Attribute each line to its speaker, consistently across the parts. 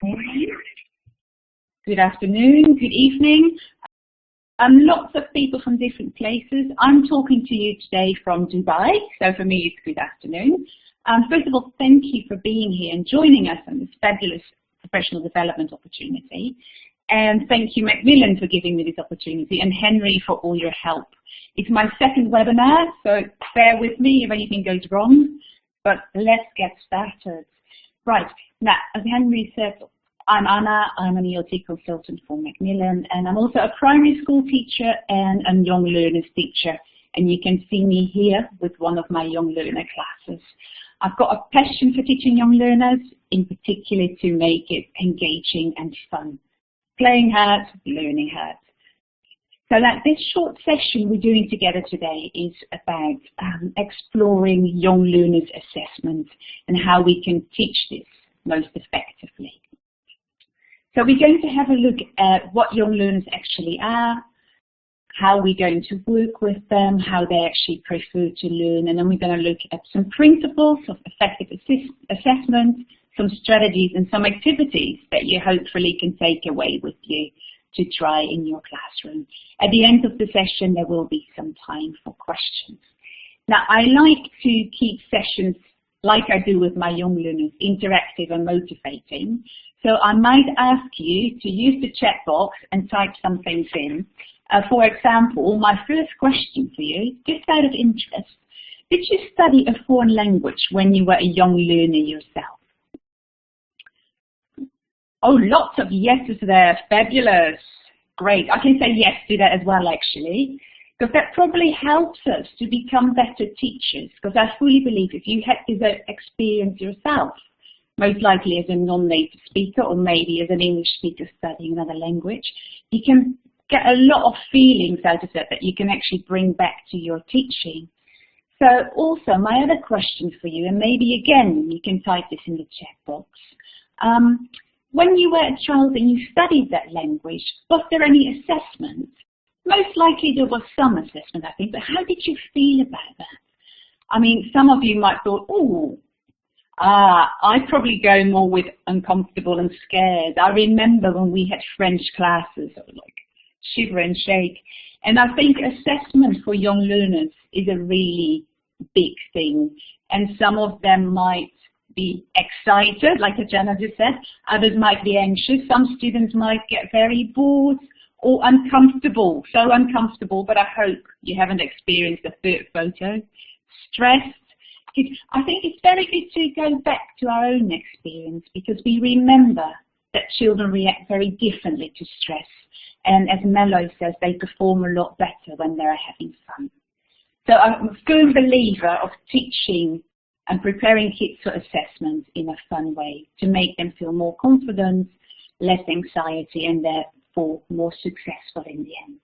Speaker 1: Good afternoon, good evening. Lots of people from different places. I'm talking to you today from Dubai, so for me it's good afternoon. First of all, thank you for being here and joining us on this fabulous professional development opportunity. And thank you, Macmillan, for giving me this opportunity, and Henry for all your help. It's my second webinar, so bear with me if anything goes wrong, but let's get started. Right, now, as Henry said, I'm Anna, I'm an ELT consultant for Macmillan, and I'm also a primary school teacher and a young learners teacher. And you can see me here with one of my young learner classes. I've got a passion for teaching young learners, in particular to make it engaging and fun. Playing hard, learning hard. So like this short session we're doing together today is about exploring young learners assessment and how we can teach this most effectively. So we're going to have a look at what young learners actually are, how we're going to work with them, how they actually prefer to learn, and then we're going to look at some principles of effective assessment, some strategies and some activities that you hopefully can take away with you to try in your classroom. At the end of the session, there will be some time for questions. Now, I like to keep sessions like I do with my young learners, interactive and motivating. So I might ask you to use the chat box and type some things in. For example, my first question for you, just out of interest, did you study a foreign language when you were a young learner yourself? Oh, lots of yeses there, fabulous. Great, I can say yes to that as well actually, because that probably helps us to become better teachers, because I fully believe if you had this experience yourself, most likely as a non-native speaker or maybe as an English speaker studying another language, you can get a lot of feelings out of it that you can actually bring back to your teaching. So also my other question for you, and maybe again you can type this in the chat box, when you were a child and you studied that language, was there any assessment? Most likely there was some assessment, I think, but how did you feel about that? I mean, some of you might have thought, oh, I'd probably go more with uncomfortable and scared. I remember when we had French classes, I was like shiver and shake. And I think assessment for young learners is a really big thing. And some of them might be excited, like Jana just said. Others might be anxious. Some students might get very bored or uncomfortable. So uncomfortable, but I hope you haven't experienced the third photo. Stressed. I think it's very good to go back to our own experience, because we remember that children react very differently to stress. And as Mello says, they perform a lot better when they're having fun. So I'm a firm believer of teaching and preparing kids for assessment in a fun way to make them feel more confident, less anxiety, and therefore more successful in the end.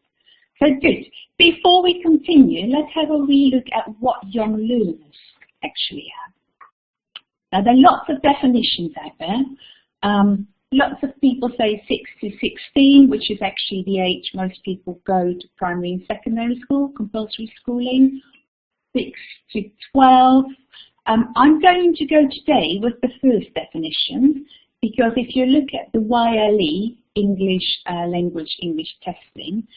Speaker 1: So good. Before we continue, let's have a wee look at what young learners actually are. Now, there are lots of definitions out there. Lots of people say 6 to 16, which is actually the age most people go to primary and secondary school, compulsory schooling. 6 to 12. I'm going to go today with the first definition, because if you look at the YLE, English Language English Testing,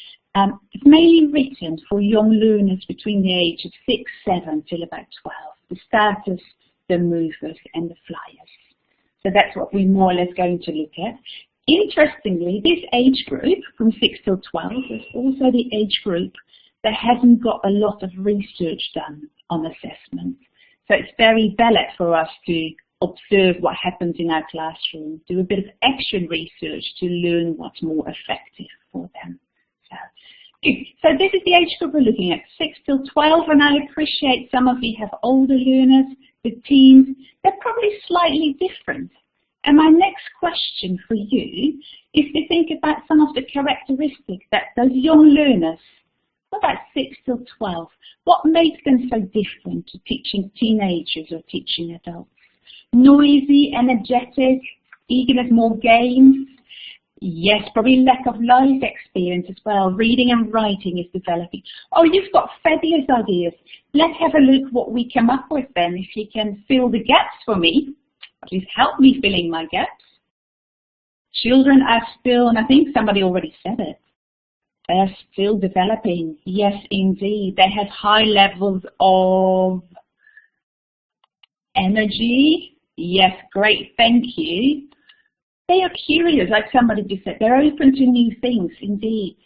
Speaker 1: it's mainly written for young learners between the age of 6, 7 till about 12, the starters, the movers and the flyers. So that's what we're more or less going to look at. Interestingly, this age group from 6 till 12 is also the age group that hasn't got a lot of research done on assessment. So it's very valid for us to observe what happens in our classroom, do a bit of action research to learn what's more effective for them. So this is the age group we're looking at, 6 till 12, and I appreciate some of you have older learners, the teens, they're probably slightly different. And my next question for you is to think about some of the characteristics that those young learners, about 6 till 12, what makes them so different to teaching teenagers or teaching adults? Noisy, energetic, eagerness, more games? Yes, probably lack of life experience as well. Reading and writing is developing. Oh, you've got fabulous ideas. Let's have a look what we come up with then. If you can fill the gaps for me, at least help me filling my gaps. Children are still, and I think somebody already said it, they're still developing. Yes, indeed. They have high levels of energy. Yes, great, thank you. They are curious, like somebody just said. They're open to new things, indeed.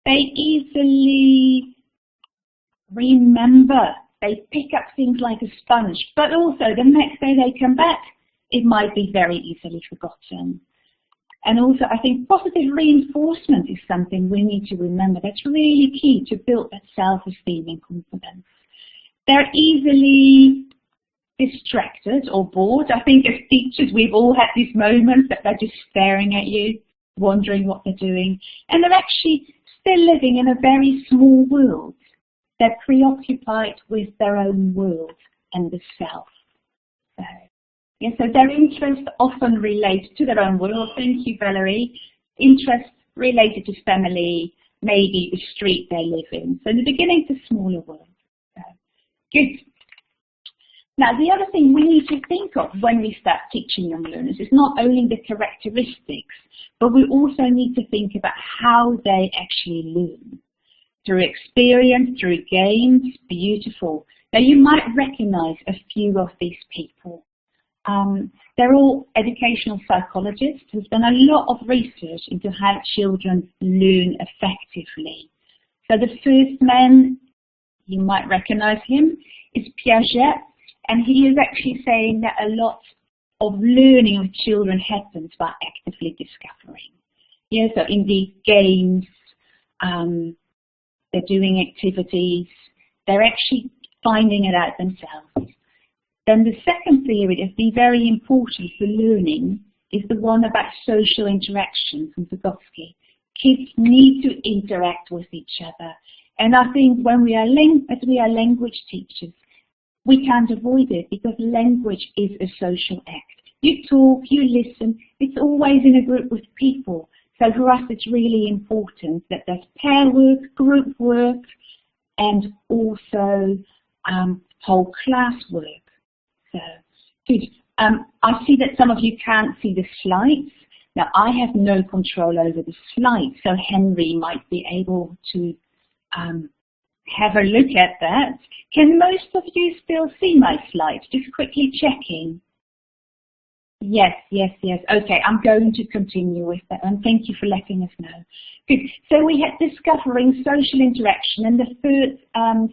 Speaker 1: They easily remember. They pick up things like a sponge, but also the next day they come back, it might be very easily forgotten. And also, I think positive reinforcement is something we need to remember. That's really key to build that self-esteem and confidence. They're easily distracted or bored. I think as teachers, we've all had these moments that they're just staring at you, wondering what they're doing. And they're actually still living in a very small world. They're preoccupied with their own world and the self. So, yeah, so their interests often relate to their own world. Thank you, Valerie. Interests related to family, maybe the street they live in. So in the beginning, it's a smaller world. So, good. Now, the other thing we need to think of when we start teaching young learners is not only the characteristics, but we also need to think about how they actually learn. Through experience, through games, beautiful. Now, you might recognize a few of these people. They're all educational psychologists who've done a lot of research into how children learn effectively. So the first man, you might recognize him, is Piaget, and he is actually saying that a lot of learning of children happens by actively discovering. Yeah, so in these games, they're doing activities, they're actually finding it out themselves. Then the second theory that's been very important for learning is the one about social interaction from Vygotsky. Kids need to interact with each other. And I think when we are as we are language teachers, we can't avoid it because language is a social act. You talk, you listen, it's always in a group with people. So for us, it's really important that there's pair work, group work, and also whole class work. So, good. I see that some of you can't see the slides. Now, I have no control over the slides, so Henry might be able to have a look at that. Can most of you still see my slides? Just quickly checking. Yes, yes, yes. Okay, I'm going to continue with that, and thank you for letting us know. Good. So we had discovering social interaction, and the third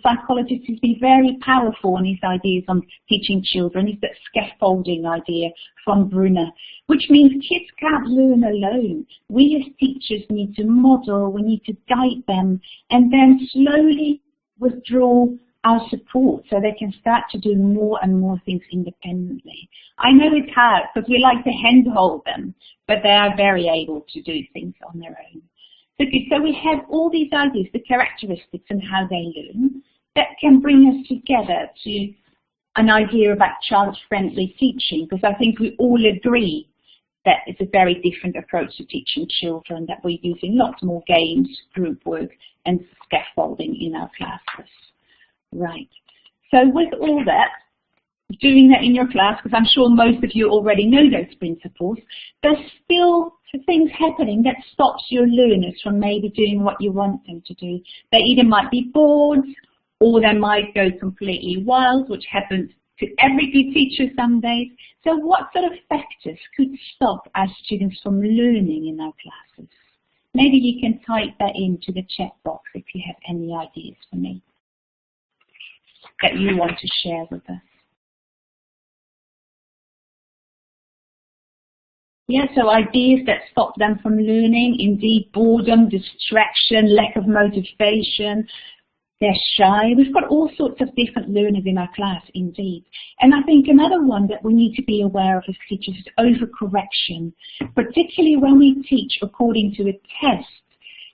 Speaker 1: psychologist who's been very powerful in his ideas on teaching children is that scaffolding idea from Brunner, which means kids can't learn alone. We as teachers need to model, we need to guide them, and then slowly withdraw our support so they can start to do more and more things independently. I know it's hard because we like to handhold them, but they are very able to do things on their own. So we have all these ideas, the characteristics and how they learn, that can bring us together to an idea about child-friendly teaching, because I think we all agree that it's a very different approach to teaching children, that we're using lots more games, group work, and scaffolding in our classes. Right. So with all that, doing that in your class, because I'm sure most of you already know those principles, there's still things happening that stops your learners from maybe doing what you want them to do. They either might be bored, or they might go completely wild, which happens to every good teacher some days. So what sort of factors could stop our students from learning in our classes? Maybe you can type that into the chat box if you have any ideas for me that you want to share with us. Yeah, so ideas that stop them from learning, indeed boredom, distraction, lack of motivation, they're shy. We've got all sorts of different learners in our class, indeed. And I think another one that we need to be aware of as teachers is overcorrection, particularly when we teach according to a test.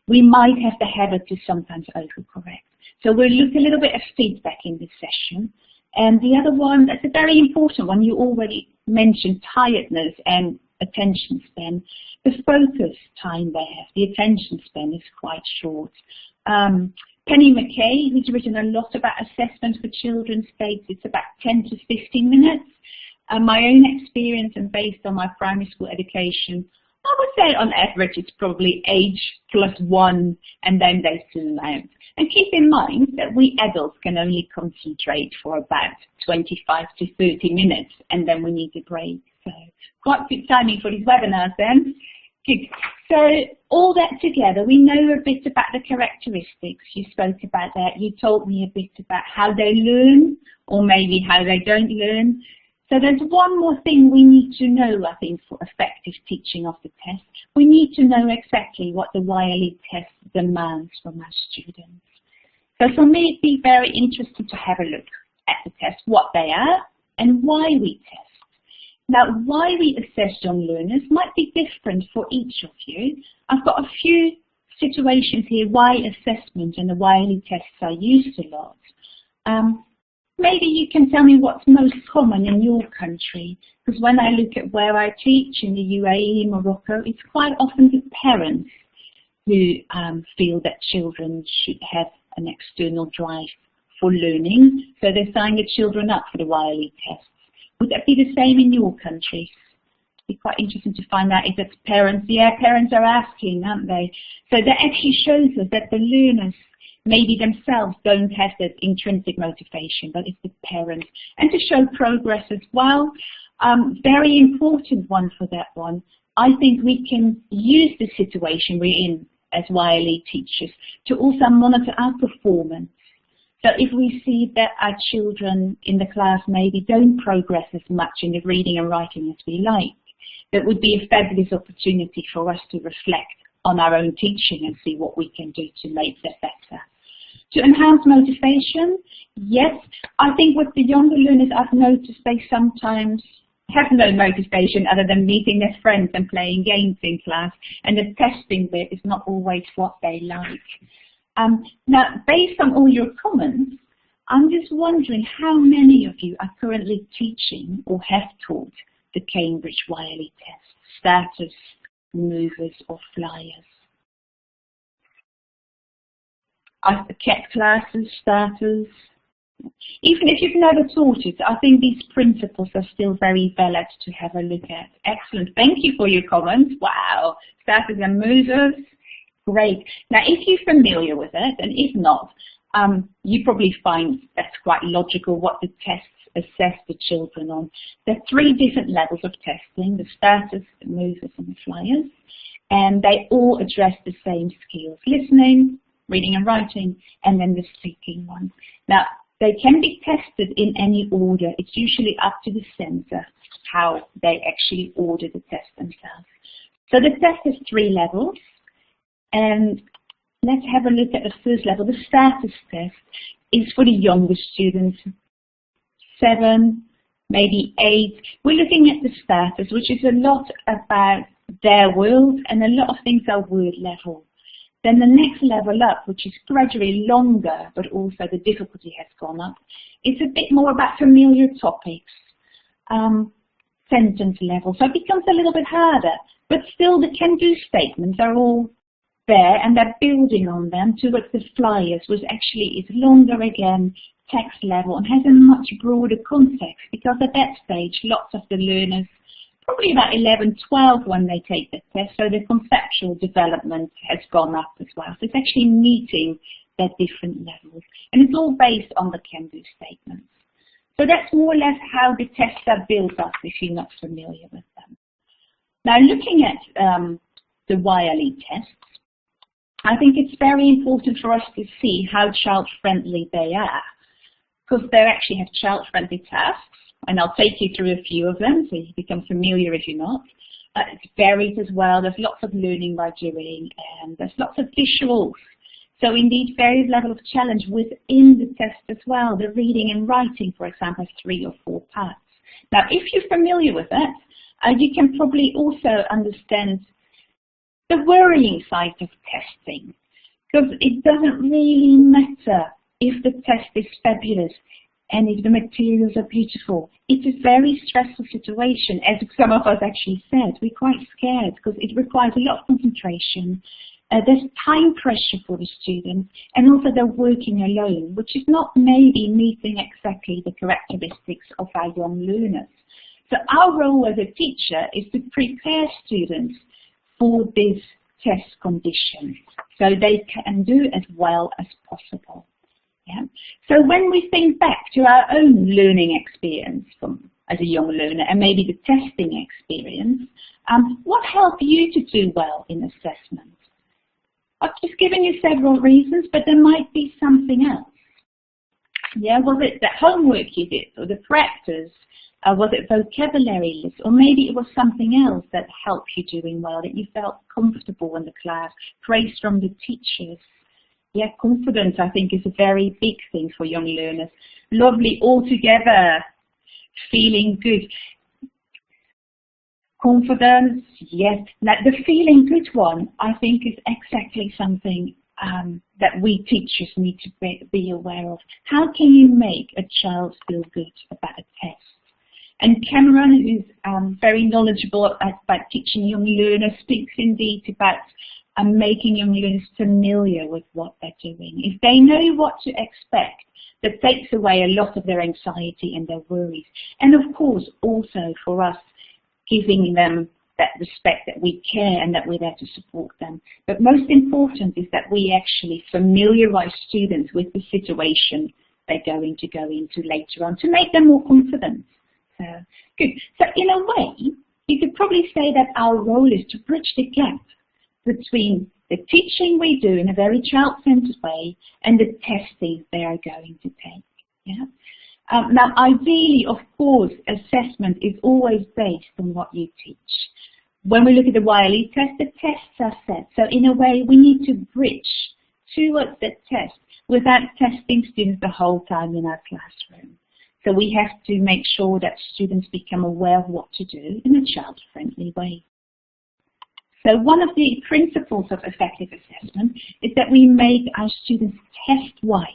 Speaker 1: We might have the habit to sometimes overcorrect. So we'll look a little bit at feedback in this session. And the other one, that's a very important one, you already mentioned tiredness and attention span. The focus time they have, the attention span is quite short. Penny McKay, who's written a lot about assessment for children, states it's about 10 to 15 minutes. My own experience and based on my primary school education, I would say on average it's probably age +1 and then they zoom out. And keep in mind that we adults can only concentrate for about 25 to 30 minutes and then we need a break. So quite good timing for these webinars then. Good. So all that together, we know a bit about the characteristics. You spoke about that. You told me a bit about how they learn or maybe how they don't learn. So there's one more thing we need to know, I think, for effective teaching of the test. We need to know exactly what the Wiley test demands from our students. So for me, it'd be very interesting to have a look at the test, what they are and why we test. Now, why we assess young learners might be different for each of you. I've got a few situations here why assessment and the Wiley tests are used a lot. Maybe you can tell me what's most common in your country, because when I look at where I teach in the UAE, Morocco, it's quite often the parents who feel that children should have an external drive for learning, so they sign the children up for the Wiley tests. Would that be the same in your countries? It'd be quite interesting to find out if it's parents. Yeah, parents are asking, aren't they? So that actually shows us that the learners maybe themselves don't have that intrinsic motivation, but it's the parents. And to show progress as well, very important one for that one. I think we can use the situation we're in as Wiley teachers to also monitor our performance. So if we see that our children in the class maybe don't progress as much in the reading and writing as we like, that would be a fabulous opportunity for us to reflect on our own teaching and see what we can do to make that better. To enhance motivation, yes, I think with the younger learners I've noticed they sometimes have no motivation other than meeting their friends and playing games in class, and the testing bit is not always what they like. Now, based on all your comments, I'm just wondering how many of you are currently teaching or have taught the Cambridge Wiley test, starters, movers or flyers. I've kept classes, starters. Even if you've never taught it, I think these principles are still very valid to have a look at. Excellent. Thank you for your comments. Wow. Starters and movers. Great. Now, if you're familiar with it, and if not, you probably find that's quite logical what the tests assess the children on. There are 3 different levels of testing, the starters, the movers and the flyers, and they all address the same skills, listening, reading and writing, and then the speaking one. Now, they can be tested in any order. It's usually up to the censor how they actually order the test themselves. So the test has 3 levels. And let's have a look at the first level. The starters test is for the younger students, 7, maybe 8. We're looking at the starters, which is a lot about their world, and a lot of things are word level. Then the next level up, which is gradually longer, but also the difficulty has gone up, is a bit more about familiar topics, sentence level. So it becomes a little bit harder, but still the can-do statements are all there, and they're building on them towards the flyers, which actually is longer again, text level, and has a much broader context, because at that stage lots of the learners, probably about 11, 12 when they take the test, so the conceptual development has gone up as well. So it's actually meeting their different levels, and it's all based on the can-do statements. So that's more or less how the tests are built up if you're not familiar with them. Now, looking at the Wiley tests, I think it's very important for us to see how child-friendly they are, because they actually have child-friendly tasks, and I'll take you through a few of them so you become familiar if you're not. It's varied as well. There's lots of learning by doing, and there's lots of visuals. So indeed, various levels of challenge within the test as well. The reading and writing, for example, has 3 or 4 parts. Now, if you're familiar with it, you can probably also understand the worrying side of testing, because it doesn't really matter if the test is fabulous and if the materials are beautiful. It's a very stressful situation, as some of us actually said. We're quite scared because it requires a lot of concentration. There's time pressure for the students, and also they're working alone, which is not maybe meeting exactly the characteristics of our young learners. So our role as a teacher is to prepare students for this test condition so they can do as well as possible. Yeah. So when we think back to our own learning experience as a young learner and maybe the testing experience, what helped you to do well in assessment? I've just given you several reasons, but there might be something else. Yeah, was it the homework you did or the practice? Was it vocabulary list? Or maybe it was something else that helped you doing well, that you felt comfortable in the class, praise from the teachers. Yeah, confidence, I think, is a very big thing for young learners. Lovely, all together, feeling good. Confidence, yes. Now, the feeling good one, I think, is exactly something that we teachers need to be aware of. How can you make a child feel good about a test? And Cameron, who's very knowledgeable about teaching young learners, speaks indeed about making young learners familiar with what they're doing. If they know what to expect, that takes away a lot of their anxiety and their worries. And of course, also for us, giving them that respect that we care and that we're there to support them. But most important is that we actually familiarize students with the situation they're going to go into later on to make them more confident. So, good. So in a way, you could probably say that our role is to bridge the gap between the teaching we do in a very child-centered way and the testing they are going to take. Yeah. Now, ideally, of course, assessment is always based on what you teach. When we look at the YLE test, the tests are set. So in a way, we need to bridge towards the test without testing students the whole time in our classroom. So we have to make sure that students become aware of what to do in a child-friendly way. So one of the principles of effective assessment is that we make our students test-wise.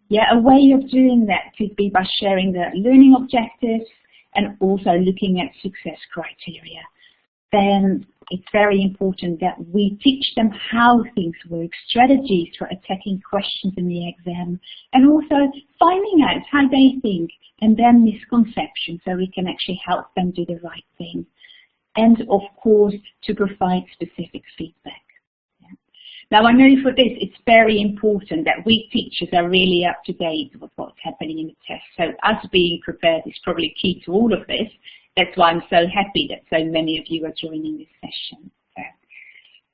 Speaker 1: Yeah, a way of doing that could be by sharing the learning objectives and also looking at success criteria. Then it's very important that we teach them how things work, strategies for attacking questions in the exam, and also finding out how they think and their misconceptions so we can actually help them do the right thing. And of course, to provide specific feedback. Yeah. Now I know for this, it's very important that we teachers are really up to date with what's happening in the test. So us being prepared is probably key to all of this. That's why I'm so happy that so many of you are joining this session. So,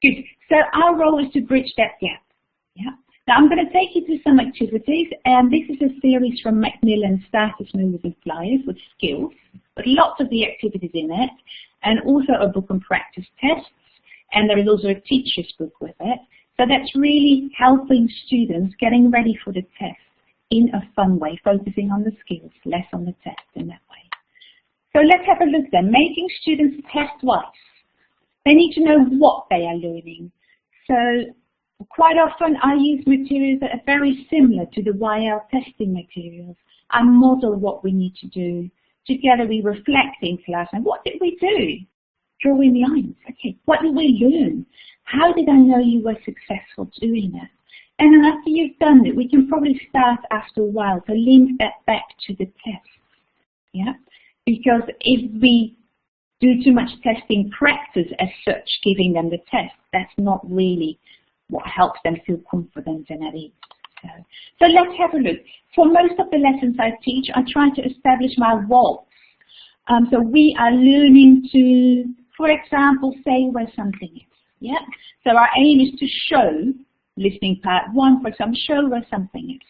Speaker 1: good. So our role is to bridge that gap. Yeah. Now I'm going to take you through some activities, and this is a series from Macmillan Status Movers and Flyers with skills, with lots of the activities in it, and also a book and practice tests, and there is also a teacher's book with it. So that's really helping students getting ready for the test in a fun way, focusing on the skills, less on the test in that way. So let's have a look then. Making students test-wise. They need to know what they are learning. So quite often I use materials that are very similar to the YL testing materials. I model what we need to do. Together we reflect in class and what did we do? Draw in the lines. Okay, what did we learn? How did I know you were successful doing it? And then after you've done it, we can probably start after a while to link that back to the test. Yeah. Because if we do too much testing practice as such, giving them the test, that's not really what helps them feel confident and at ease. So let's have a look. For most of the lessons I teach, I try to establish my roles. So we are learning to, for example, say where something is. Yeah. So our aim is to show, listening part 1, for example, show where something is.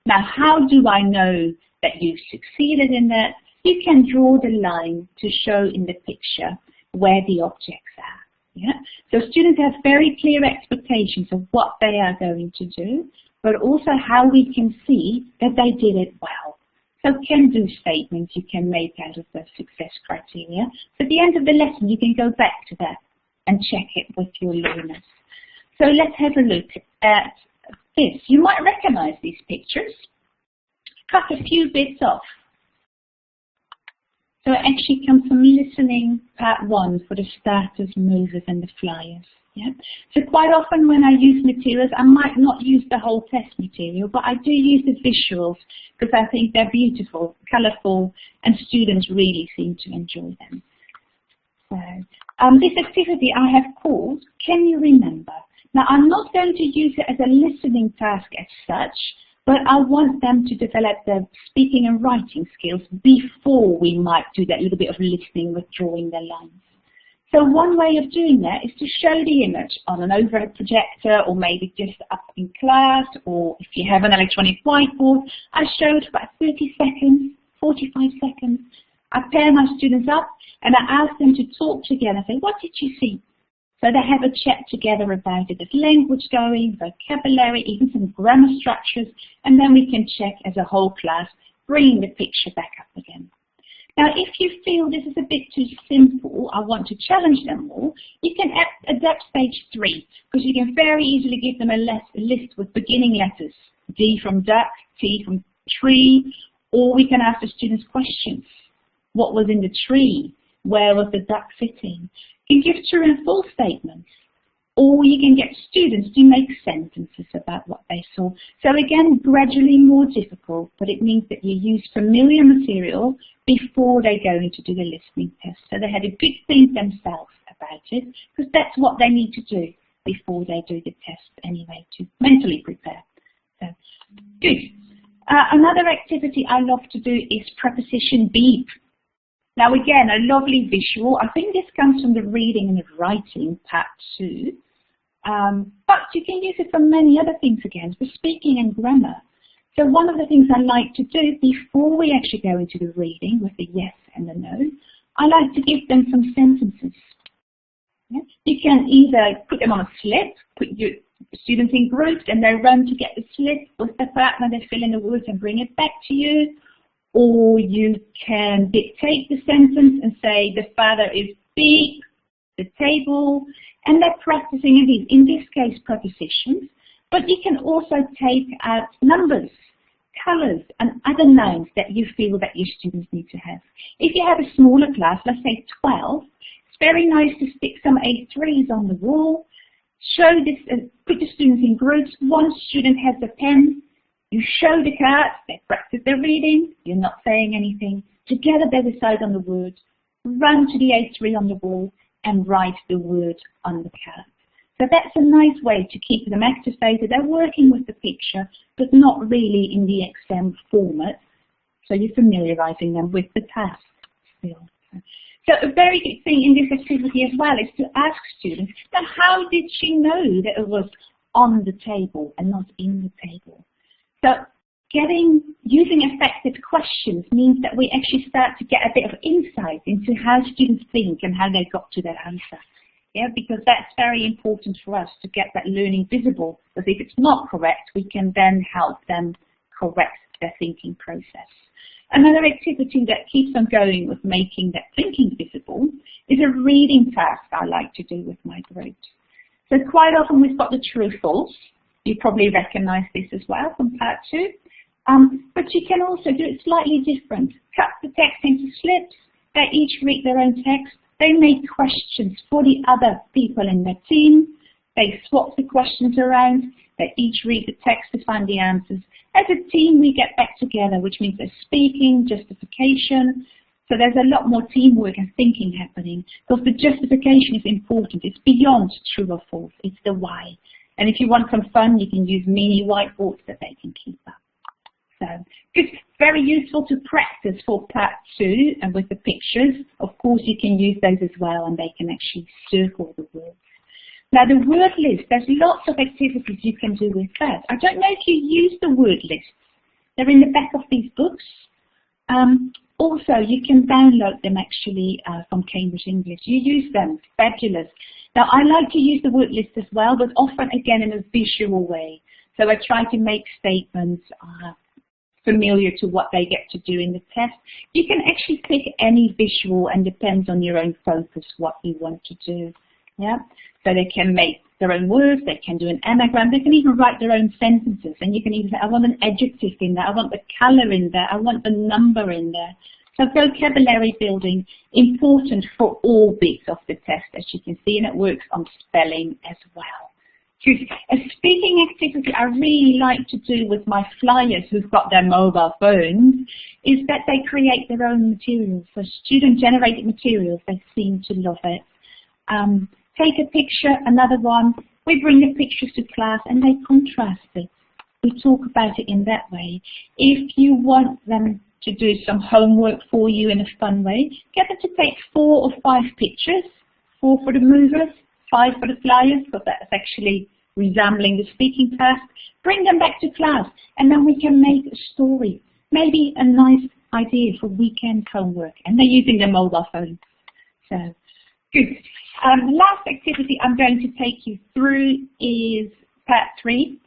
Speaker 1: Now, how do I know that you've succeeded in that? You can draw the line to show in the picture where the objects are. Yeah? So students have very clear expectations of what they are going to do, but also how we can see that they did it well. So can-do statements you can make out of the success criteria. So at the end of the lesson, you can go back to that and check it with your learners. So let's have a look at this. You might recognize these pictures. Cut a few bits off. So it actually comes from listening part 1 for the starters, movers and the flyers. Yeah. So quite often when I use materials, I might not use the whole test material, but I do use the visuals because I think they're beautiful, colourful, and students really seem to enjoy them. So this activity I have called Can You Remember? Now I'm not going to use it as a listening task as such, but I want them to develop their speaking and writing skills before we might do that little bit of listening with drawing their lines. So one way of doing that is to show the image on an overhead projector or maybe just up in class, or if you have an electronic whiteboard. I showed about 30 seconds, 45 seconds. I pair my students up and I ask them to talk together and say, what did you see? So they have a chat together about it. There's language going, vocabulary, even some grammar structures, and then we can check as a whole class, bringing the picture back up again. Now, if you feel this is a bit too simple, I want to challenge them all, you can adapt stage 3, because you can very easily give them a list with beginning letters, D from duck, T from tree, or we can ask the students questions. What was in the tree? Where was the duck sitting? You can give true and false statements, or you can get students to make sentences about what they saw. So again, gradually more difficult, but it means that you use familiar material before they go into do the listening test. So they had a good think themselves about it, because that's what they need to do before they do the test anyway, to mentally prepare. So, good. Another activity I love to do is preposition beep. Now again, a lovely visual. I think this comes from the reading and the writing part 2. But you can use it for many other things again, for speaking and grammar. So one of the things I like to do before we actually go into the reading with the yes and the no, I like to give them some sentences. Yeah? You can either put them on a slip, put your students in groups and they run to get the slip with the partner, they fill in the words and bring it back to you. Or you can dictate the sentence and say the father is beep, the table, and they're practicing in this case prepositions, but you can also take out numbers, colours and other nouns that you feel that your students need to have. If you have a smaller class, let's say 12, it's very nice to stick some A3s on the wall, show this, put the students in groups. One student has a pen. You show the cards, they practice their reading, you're not saying anything. Together they decide on the word, run to the A3 on the wall and write the word on the card. So that's a nice way to keep them activated. They're working with the picture, but not really in the exam format. So you're familiarising them with the task still. So a very good thing in this activity as well is to ask students, now how did she know that it was on the table and not in the table? So using effective questions means that we actually start to get a bit of insight into how students think and how they got to their answer. Yeah, because that's very important for us to get that learning visible. Because if it's not correct, we can then help them correct their thinking process. Another activity that keeps on going with making that thinking visible is a reading task I like to do with my group. So quite often we've got the true false. You probably recognise this as well from part 2. But you can also do it slightly different. Cut the text into slips. They each read their own text. They make questions for the other people in their team. They swap the questions around. They each read the text to find the answers. As a team, we get back together, which means there's speaking, justification. So there's a lot more teamwork and thinking happening, because the justification is important. It's beyond true or false. It's the why. And if you want some fun, you can use mini whiteboards that they can keep up. So it's very useful to practice for part 2 and with the pictures. Of course, you can use those as well, and they can actually circle the words. Now, the word list, there's lots of activities you can do with that. I don't know if you use the word lists. They're in the back of these books. Also, you can download them actually from Cambridge English. You use them, fabulous. Now, I like to use the word list as well, but often, again, in a visual way. So I try to make statements familiar to what they get to do in the test. You can actually pick any visual and depends on your own focus what you want to do. Yeah, so they can make their own words, they can do an anagram, they can even write their own sentences, and you can even say, I want an adjective in there, I want the colour in there, I want the number in there. So vocabulary building, important for all bits of the test, as you can see, and it works on spelling as well. A speaking activity I really like to do with my flyers who've got their mobile phones is that they create their own materials. So student-generated materials, they seem to love it. Take a picture, another one. We bring the pictures to class and they contrast it. We talk about it in that way. If you want them to do some homework for you in a fun way, get them to take 4 or 5 pictures, 4 for the movers, 5 for the flyers, because that's actually resembling the speaking task. Bring them back to class and then we can make a story, maybe a nice idea for weekend homework, and they're using their mobile phone. So, good. The last activity I'm going to take you through is part 3.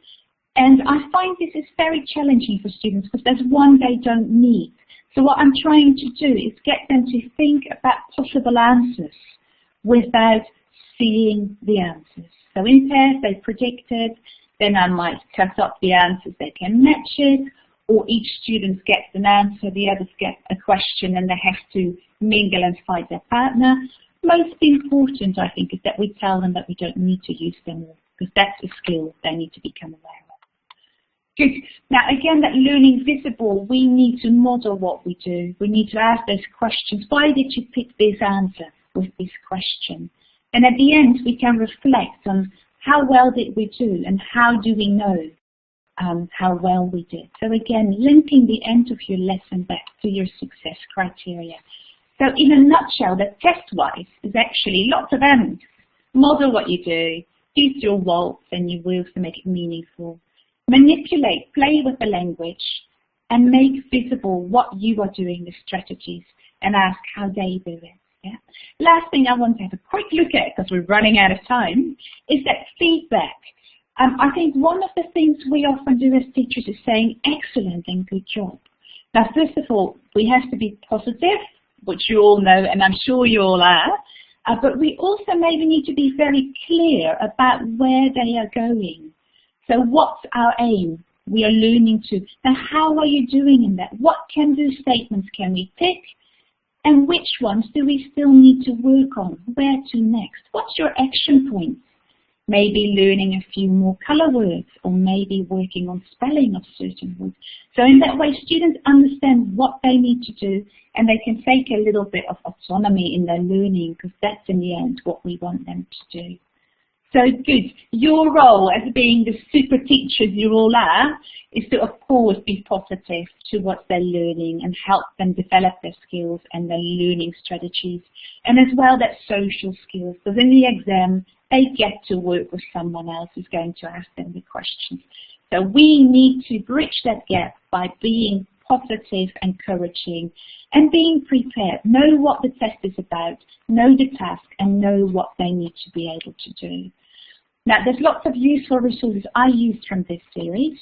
Speaker 1: And I find this is very challenging for students because there's one they don't need. So what I'm trying to do is get them to think about possible answers without seeing the answers. So in pairs they predicted, then I might cut up the answers, they can match it, or each student gets an answer, the others get a question, and they have to mingle and find their partner. Most important, I think, is that we tell them that we don't need to use them all, because that's a skill they need to become aware of. Good. Now again, that learning visible, we need to model what we do. We need to ask those questions. Why did you pick this answer with this question? And at the end, we can reflect on how well did we do and how do we know how well we did. So again, linking the end of your lesson back to your success criteria. So in a nutshell, the test-wise is actually lots of M's. Model what you do, use your waltz and your wheels to make it meaningful. Manipulate, play with the language, and make visible what you are doing, the strategies, and ask how they do it. Yeah. Last thing I want to have a quick look at, because we're running out of time, is that feedback. I think one of the things we often do as teachers is saying excellent and good job. Now, first of all, we have to be positive, which you all know, and I'm sure you all are, but we also maybe need to be very clear about where they are going. So what's our aim? We are learning to. Now, how are you doing in that? What can-do statements can we pick? And which ones do we still need to work on? Where to next? What's your action points? Maybe learning a few more color words, or maybe working on spelling of certain words. So in that way, students understand what they need to do, and they can take a little bit of autonomy in their learning, because that's in the end what we want them to do. So good. Your role as being the super teachers you all are is to, of course, be positive towards their learning and help them develop their skills and their learning strategies. And as well, that social skills, because in the exam, they get to work with someone else who's going to ask them the questions. So we need to bridge that gap by being positive, encouraging, and being prepared. Know what the test is about, know the task, and know what they need to be able to do. Now, there's lots of useful resources I used from this series,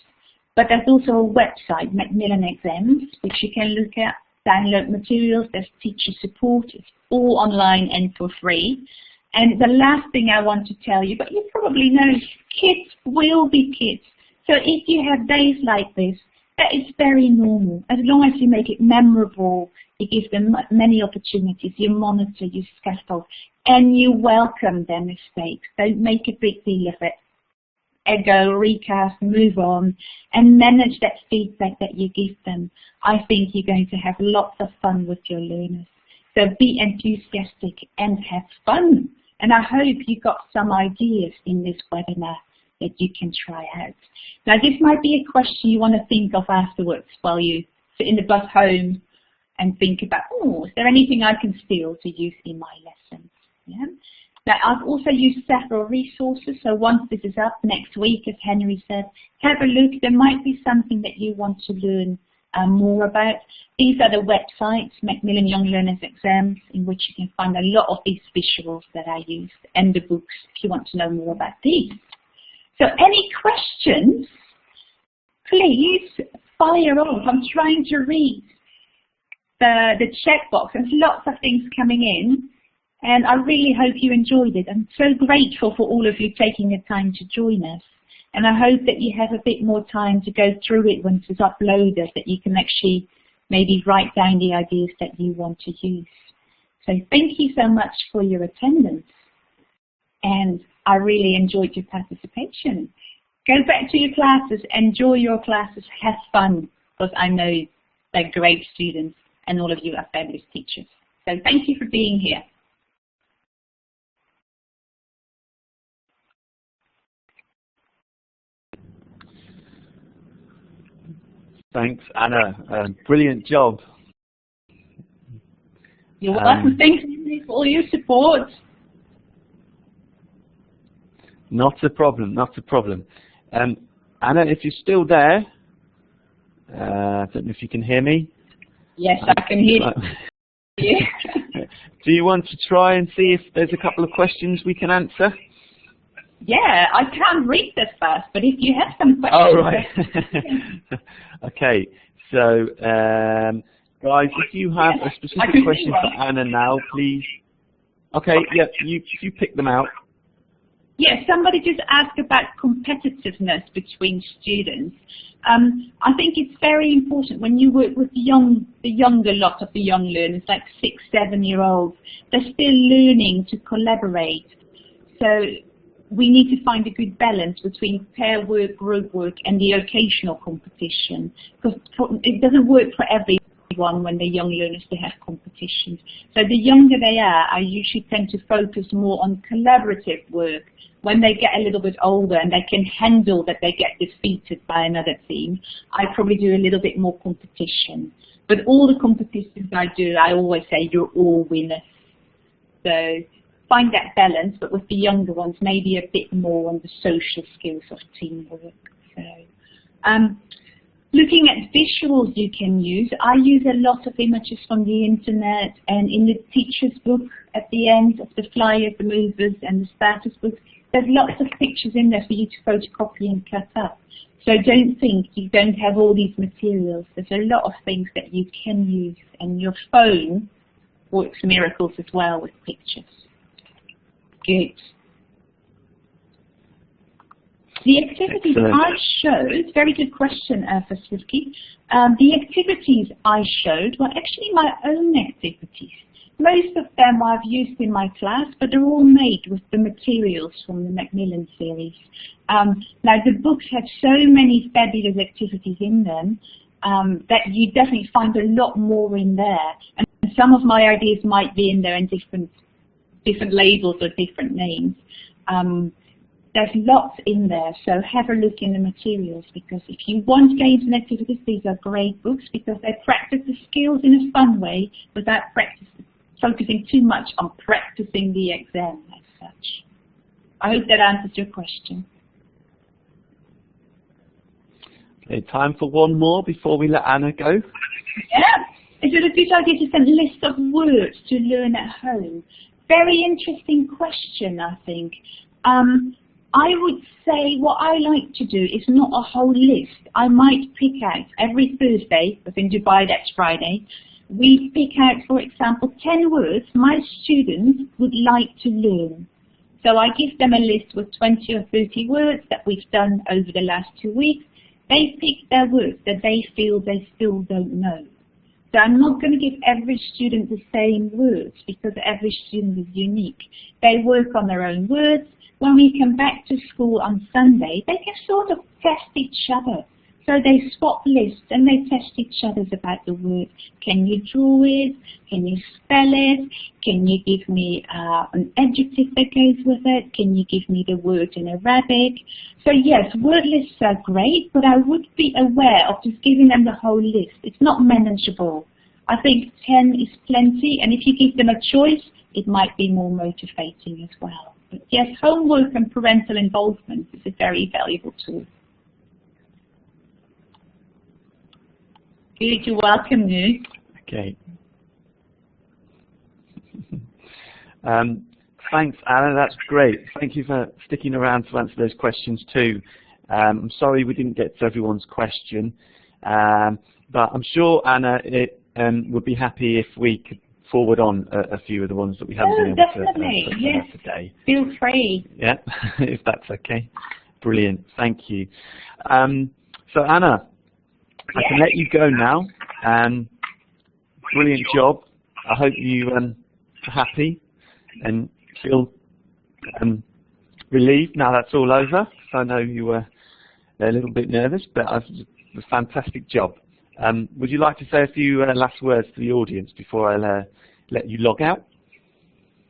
Speaker 1: but there's also a website, Macmillan Exams, which you can look at, download materials, there's teacher support, it's all online and for free. And the last thing I want to tell you, but you probably know, kids will be kids. So if you have days like this, that is very normal. As long as you make it memorable, you give them many opportunities, you monitor, you scaffold, and you welcome their mistakes. Don't make a big deal of it. Echo, recast, move on, and manage that feedback that you give them. I think you're going to have lots of fun with your learners. So be enthusiastic and have fun. And I hope you got some ideas in this webinar that you can try out. Now, this might be a question you want to think of afterwards while you sit in the bus home and think about, oh, is there anything I can steal to use in my lessons? Yeah. Now, I've also used several resources, so once this is up next week, as Henry said, have a look. There might be something that you want to learn more about. These are the websites, Macmillan Young Learners Exams, in which you can find a lot of these visuals that I used, and the books if you want to know more about these. So any questions, please fire off. I'm trying to read the chat box. There's lots of things coming in, and I really hope you enjoyed it. I'm so grateful for all of you taking the time to join us. And I hope that you have a bit more time to go through it once it's uploaded, that you can actually maybe write down the ideas that you want to use. So thank you so much for your attendance, and I really enjoyed your participation. Go back to your classes, enjoy your classes, have fun, because I know they're great students and all of you are fabulous teachers. So thank you for being here.
Speaker 2: Thanks, Anna. Brilliant job.
Speaker 1: You're welcome. Thank you for all your support.
Speaker 2: Not a problem, not a problem. Anna, if you're still there, I don't know if you can hear me.
Speaker 1: Yes, I can hear you.
Speaker 2: Do you want to try and see if there's a couple of questions we can answer?
Speaker 1: Yeah, I can't read this fast, but if you have some questions.
Speaker 2: Oh, right. Okay, so guys, if you have a specific question for Anna now, please. Okay, yeah, you pick them out.
Speaker 1: Yeah, somebody just asked about competitiveness between students. I think it's very important when you work with the younger lot of the young learners, like 6, 7-year-olds, they're still learning to collaborate. So we need to find a good balance between pair work, group work, and the occasional competition. Because it doesn't work for everyone when they're young learners to have competitions. So the younger they are, I usually tend to focus more on collaborative work. When they get a little bit older and they can handle that they get defeated by another team, I probably do a little bit more competition. But all the competitions I do, I always say you're all winners. So find that balance, but with the younger ones, maybe a bit more on the social skills of teamwork. So, looking at visuals you can use, I use a lot of images from the internet, and in the teacher's book at the end of the flyers, the movers and the status books, there's lots of pictures in there for you to photocopy and cut up. So don't think you don't have all these materials. There's a lot of things that you can use, and your phone works miracles as well with pictures. Good. The activities I showed, very good question, Vasiliki. The activities I showed were actually my own activities. Most of them I've used in my class, but they're all made with the materials from the Macmillan series. Now the books have so many fabulous activities in them that you definitely find a lot more in there. And some of my ideas might be in there in different labels or different names. There's lots in there, so have a look in the materials, because if you want games and activities, these are great books because they practice the skills in a fun way without focusing too much on practicing the exam as such. I hope that answers your question.
Speaker 2: Okay, time for one more before we let Anna go.
Speaker 1: Yeah, is it a good idea to send a list of words to learn at home? Very interesting question, I think. I would say what I like to do is not a whole list. I might pick out every Thursday, because in Dubai that's Friday, we pick out, for example, 10 words my students would like to learn. So I give them a list with 20 or 30 words that we've done over the last 2 weeks. They pick their words that they feel they still don't know. So I'm not going to give every student the same words because every student is unique. They work on their own words. When we come back to school on Sunday, they can sort of test each other. So they swap lists and they test each other's about the word. Can you draw it? Can you spell it? Can you give me an adjective that goes with it? Can you give me the word in Arabic? So yes, word lists are great, but I would be aware of just giving them the whole list. It's not manageable. I think 10 is plenty, and if you give them a choice, it might be more motivating as well. But yes, homework and parental involvement is a very valuable tool. Good, you're welcome, Nu.
Speaker 2: Okay. Thanks, Anna. That's great. Thank you for sticking around to answer those questions too. I'm sorry we didn't get to everyone's question, but I'm sure Anna would be happy if we could forward on a few of the ones that we haven't been able to
Speaker 1: yes.
Speaker 2: today.
Speaker 1: Feel free.
Speaker 2: Yeah, if that's okay. Brilliant. Thank you. So Anna, I can let you go now. brilliant job. I hope you are happy and feel relieved now that's all over. So I know you were a little bit nervous, but it was a fantastic job. Would you like to say a few last words to the audience before I let you log out?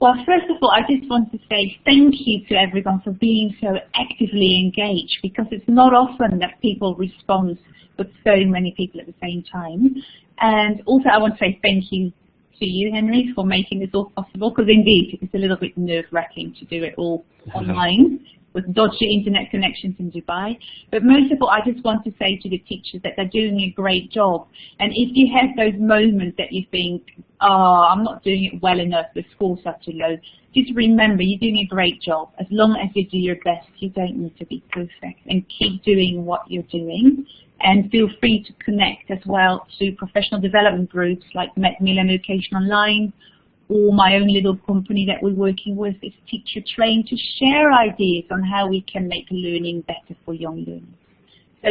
Speaker 1: Well, first of all, I just want to say thank you to everyone for being so actively engaged, because it's not often that people respond with so many people at the same time. And also I want to say thank you to you, Henry, for making this all possible, because indeed it's a little bit nerve-wracking to do it all online with dodgy internet connections in Dubai. But most of all, I just want to say to the teachers that they're doing a great job. And if you have those moments that you think, oh, I'm not doing it well enough, the scores are too low, just remember you're doing a great job. As long as you do your best, you don't need to be perfect. And keep doing what you're doing. And feel free to connect as well to professional development groups like Macmillan Education Online, or my own little company that we're working with is Teacher Train, to share ideas on how we can make learning better for young learners. So